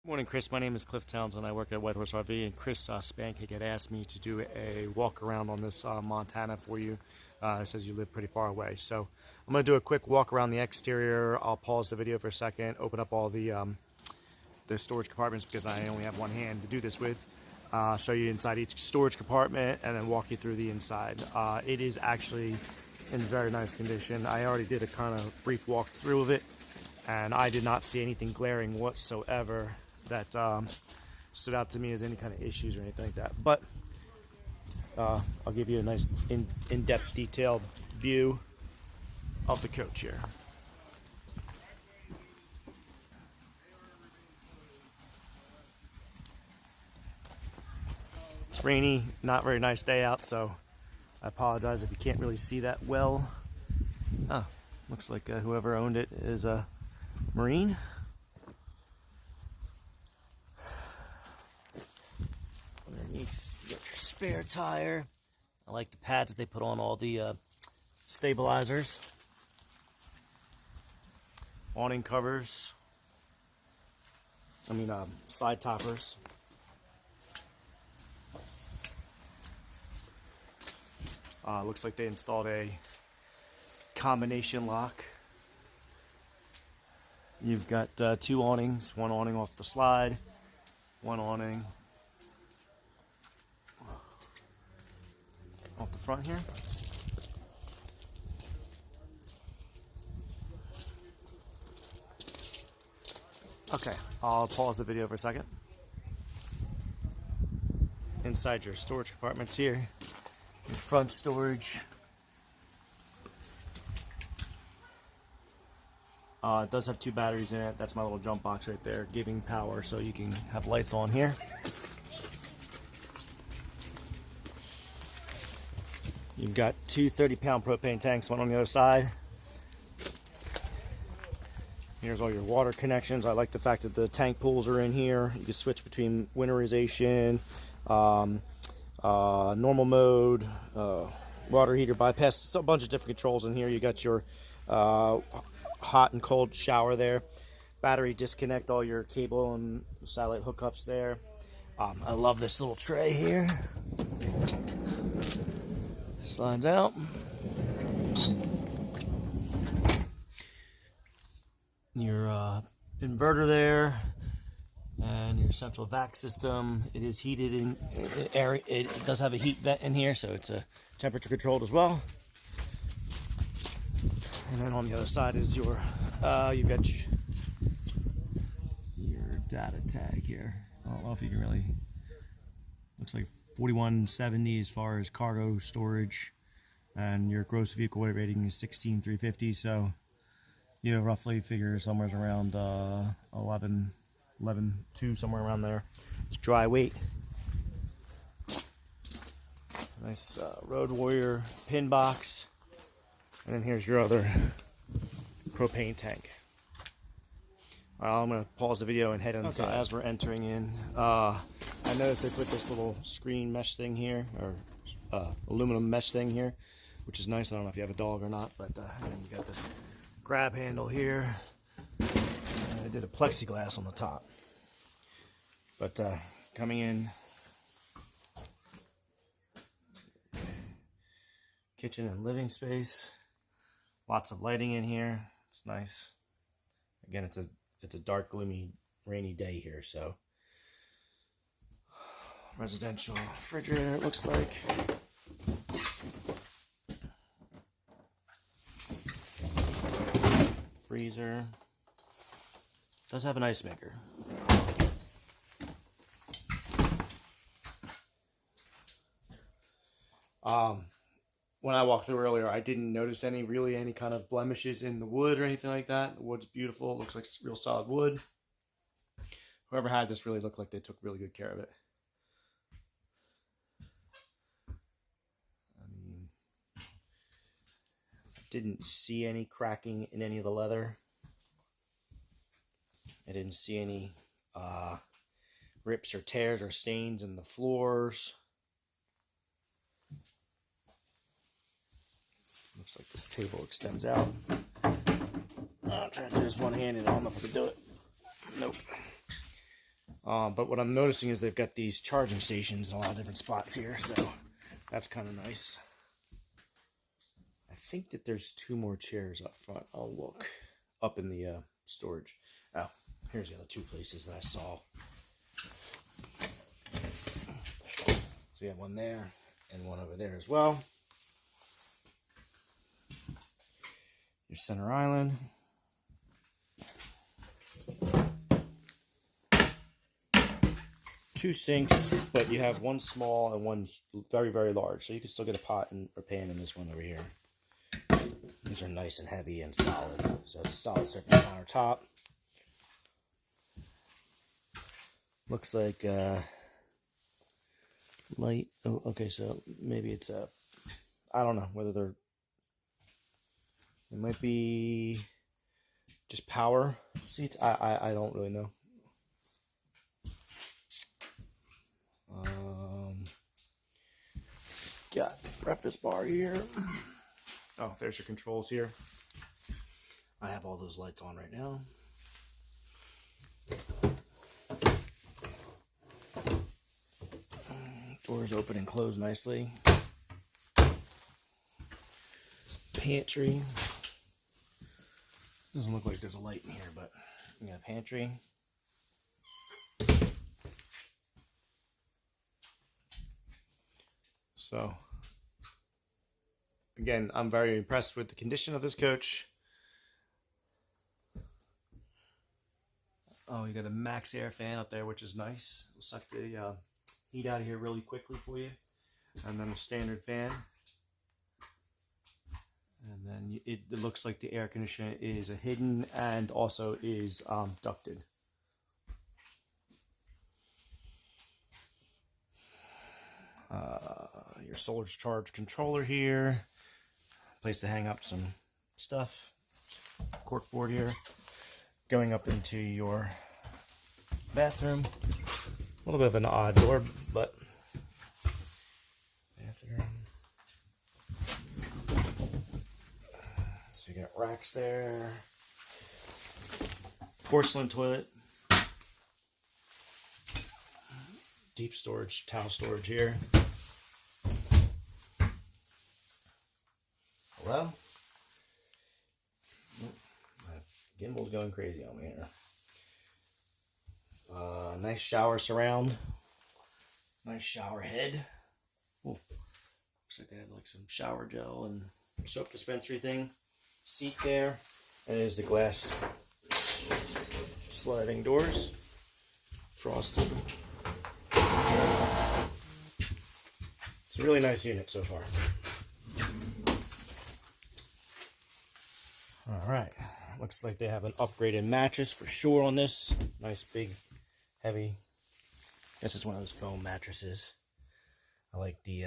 Morning, Chris. My name is Cliff Townsend. I work at White Horse RV, and Chris Spankake had asked me to do a walk around on this Montana for you. It says you live pretty far away, so I'm going to do a quick walk around the exterior. I'll pause the video for a second, open up all the storage compartments because I only have one hand to do this with. Show you inside each storage compartment, and then walk you through the inside. It is actually in very nice condition. I already did a kind of brief walkthrough of it, and I did not see anything glaring whatsoever that stood out to me as any kind of issues or anything like that. But I'll give you a nice in-depth detailed view of the coach here. It's rainy, not very nice day out, so I apologize if you can't really see that well. Looks like whoever owned it is a Marine. Underneath, you got your spare tire. I like the pads that they put on all the stabilizers. Awning covers. Side toppers. Looks like they installed a combination lock. You've got two awnings, one awning off the slide, one awning off the front here. Okay, I'll pause the video for a second. Inside your storage compartments here, your front storage. It does have two batteries in it. That's my little jump box right there, giving power so you can have lights on here. You've got two 30-pound propane tanks, one on the other side. Here's all your water connections. I like the fact that the tank pools are in here. You can switch between winterization, normal mode, water heater bypass. So a bunch of different controls in here. You got your hot and cold shower there. Battery disconnect, all your cable and satellite hookups there. I love this little tray here. Slides out. Your inverter there, and your central vac system. It is heated in air. It does have a heat vent in here, so it's temperature controlled as well. And then on the other side is your you've got your data tag here. I don't know if you can really. Looks like 4170 as far as cargo storage, and your gross vehicle weight rating is 16,350. So you roughly figure somewhere around 11.2, somewhere around there. It's dry weight. Nice Road Warrior pin box. And then here's your other propane tank. I'm going to pause the video and head inside. Okay. As we're entering in, I noticed they put this little screen mesh thing here, or aluminum mesh thing here, which is nice. I don't know if you have a dog or not, but then you got this grab handle here. I did a plexiglass on the top. But coming in, kitchen and living space. Lots of lighting in here. It's nice. Again, it's a dark, gloomy, rainy day here, so residential refrigerator, it looks like. Freezer. Does have an ice maker. When I walked through earlier, I didn't notice any kind of blemishes in the wood or anything like that. The wood's beautiful. It looks like real solid wood. Whoever had this really looked like they took really good care of it. Didn't see any cracking in any of the leather. I didn't see any rips or tears or stains in the floors. Looks like this table extends out. I'm trying to do this one-handed. I don't know if I can do it. Nope. But what I'm noticing is they've got these charging stations in a lot of different spots here, so that's kind of nice. I think that there's 2 more chairs up front. I'll look up in the storage. Oh, here's the other 2 places that I saw. So we have one there and one over there as well. Your center island. Two sinks, but you have one small and one very, very large. So you can still get a pot or pan in this one over here. These are nice and heavy and solid. So it's a solid surface countertop. Looks like light. Oh, okay, so maybe it's a, I don't know whether they're, it might be just power seats. I don't really know. Got breakfast bar here. Oh, there's your controls here. I have all those lights on right now. Doors open and close nicely. Pantry. Doesn't look like there's a light in here, but we got a pantry. So, again, I'm very impressed with the condition of this coach. Oh, you got a max air fan up there, which is nice. It'll suck the heat out of here really quickly for you. And then a standard fan. And then it looks like the air conditioner is a hidden and also is ducted. Your solar charge controller here. Place to hang up some stuff. Cork board here. Going up into your bathroom. A little bit of an odd door, but bathroom. So you got racks there. Porcelain toilet. Deep storage, towel storage here. Hello? My gimbal's going crazy on me here. Nice shower surround. Nice shower head. Ooh. Looks like they have like some shower gel and soap dispensary thing. Seat there. And there's the glass sliding doors. Frosted. It's a really nice unit so far. Alright, looks like they have an upgraded mattress for sure on this. Nice big, heavy. I guess it's one of those foam mattresses. I like the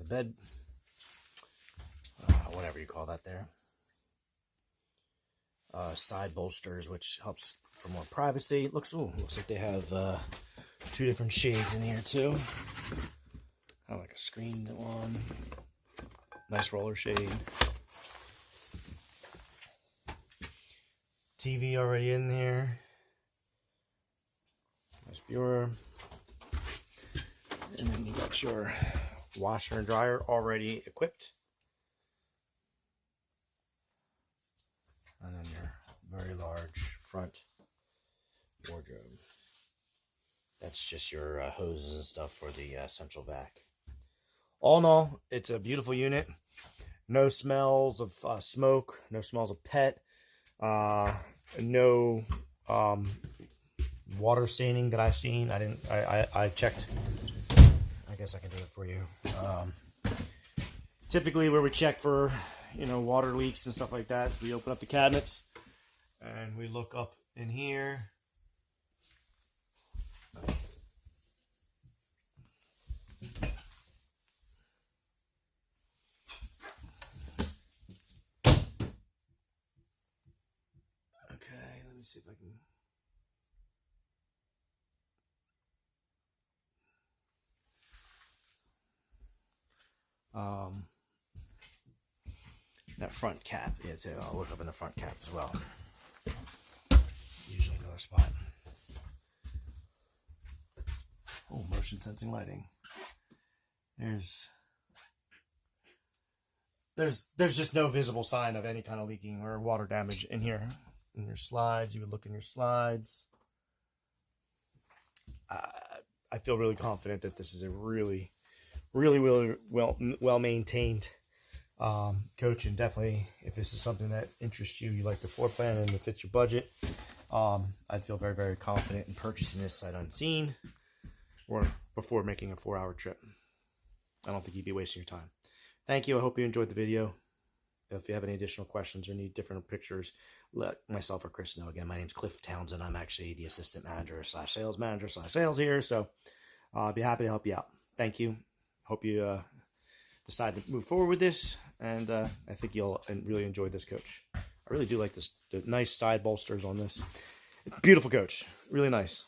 bed, whatever you call that there. Side bolsters, which helps for more privacy. Looks like they have 2 different shades in here too. I like a screened one. Nice roller shade. TV already in there. Nice bureau. And then you got your washer and dryer already equipped. And then your very large front wardrobe. That's just your hoses and stuff for the central vac. All in all, it's a beautiful unit. No smells of smoke. No smells of pet. No water staining that I've seen. I checked. I guess I can do it for you. Typically where we check for, water leaks and stuff like that, is we open up the cabinets and we look up in here. Okay, let me see if I can. That front cap, yeah, too. I'll look up in the front cap as well. Usually another spot. motion sensing lighting. There's just no visible sign of any kind of leaking or water damage in here. In your slides, you would look in your slides. I feel really confident that this is a really well maintained coach, and definitely if this is something that interests you, you like the floor plan and it fits your budget, I'd feel very confident in purchasing this sight unseen or before making a 4-hour trip. I don't think you'd be wasting your time. Thank you. I hope you enjoyed the video. If you have any additional questions or need different pictures, let myself or Chris know. Again, my name's Cliff Townsend. I'm actually the assistant manager / sales manager / sales here. So I'll be happy to help you out. Thank you. Hope you decide to move forward with this. And I think you'll really enjoy this coach. I really do like this. The nice side bolsters on this. Beautiful coach. Really nice.